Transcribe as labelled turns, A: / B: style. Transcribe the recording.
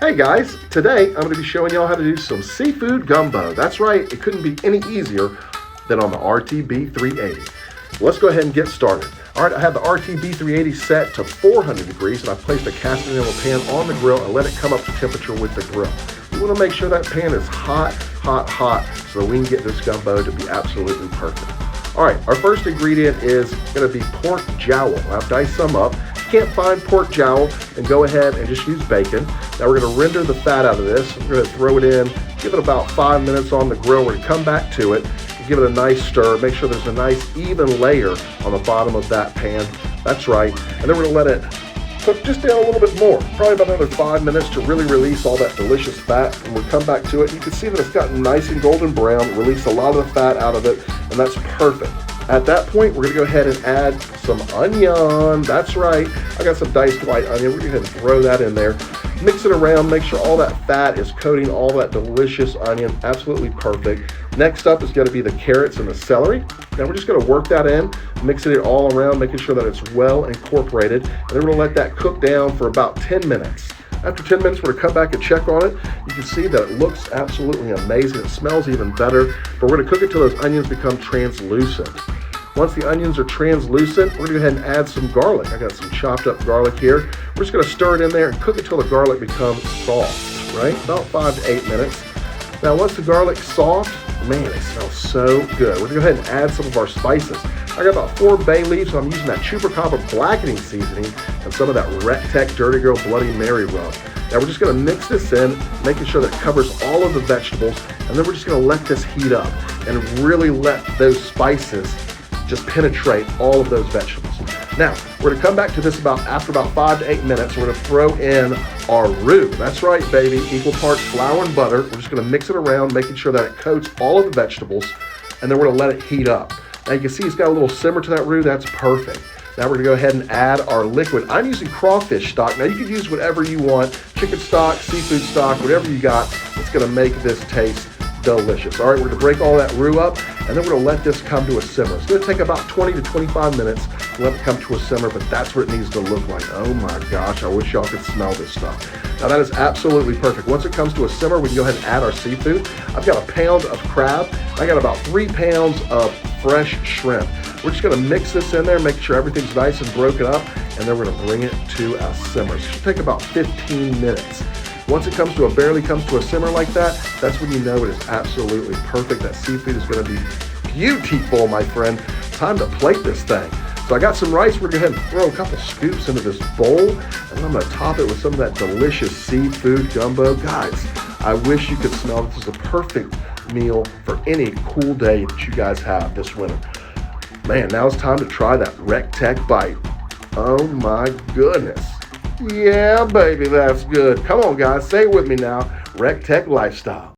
A: Hey guys, today I'm going to be showing y'all how to do some seafood gumbo. That's right, it couldn't be any easier than on the RT-B380. Let's go ahead and get started. All right, I have the RT-B380 set to 400 degrees and I placed a cast enamel pan on the grill and let it come up to temperature with the grill. We want to make sure that pan is hot so we can get this gumbo to be absolutely perfect. All right, our first ingredient is going to be pork jowl. I've diced some up. If you can't find pork jowl, then go ahead and just use bacon. Now we're going to render the fat out of this. We're going to throw it in, give it about 5 minutes on the grill. We're going to come back to it, give it a nice stir, make sure there's a nice even layer on the bottom of that pan. That's right. And then we're going to let it cook just down a little bit more, probably about another 5 minutes to really release all that delicious fat. And we'll come back to it. You can see that it's gotten nice and golden brown, release a lot of the fat out of it, and that's perfect. At that point, we're gonna go ahead and add some onion. That's right, I got some diced white onion. We're gonna go ahead and throw that in there. Mix it around, make sure all that fat is coating all that delicious onion. Absolutely perfect. Next up is gonna be the carrots and the celery. Now we're just gonna work that in, mixing it all around, making sure that it's well incorporated. And then we're gonna let that cook down for about 10 minutes. After 10 minutes, we're gonna come back and check on it. You can see that it looks absolutely amazing. It smells even better, but we're gonna cook it till those onions become translucent. Once the onions are translucent, we're gonna go ahead and add some garlic. I got some chopped up garlic here. We're just gonna stir it in there and cook it till the garlic becomes soft, right? About 5 to 8 minutes. Now, once the garlic's soft, man, it smells so good. We're gonna go ahead and add some of our spices. I got about 4 bay leaves, so I'm using that chupacabra blackening seasoning and some of that Rec-Tec Dirty Girl Bloody Mary rub. Now we're just gonna mix this in, making sure that it covers all of the vegetables, and then we're just gonna let this heat up and really let those spices just penetrate all of those vegetables. Now, we're gonna come back to this after about 5 to 8 minutes. We're gonna throw in our roux. That's right, baby, equal parts flour and butter. We're just gonna mix it around, making sure that it coats all of the vegetables, and then we're gonna let it heat up. Now you can see it's got a little simmer to that roux. That's perfect. Now we're gonna go ahead and add our liquid. I'm using crawfish stock. Now you can use whatever you want, chicken stock, seafood stock, whatever you got. It's gonna make this taste delicious. All right, we're gonna break all that roux up, and then we're gonna let this come to a simmer. It's gonna take about 20 to 25 minutes to let it come to a simmer, but that's what it needs to look like. Oh my gosh, I wish y'all could smell this stuff. Now that is absolutely perfect. Once it comes to a simmer, we can go ahead and add our seafood. I've got a pound of crab. I got about 3 pounds of fresh shrimp. We're just gonna mix this in there, make sure everything's nice and broken up, and then we're gonna bring it to a simmer. It should take about 15 minutes. Once it barely comes to a simmer like that, that's when you know it is absolutely perfect. That seafood is gonna be beautiful, my friend. Time to plate this thing. So I got some rice. We're gonna go ahead and throw a couple scoops into this bowl, and I'm gonna top it with some of that delicious seafood gumbo. Guys, I wish you could smell this. This is a perfect meal for any cool day that you guys have this winter. Man, now it's time to try that Rec-Tec bite. Oh my goodness. Yeah, baby, that's good. Come on, guys, say it with me now. Rec-Tec lifestyle.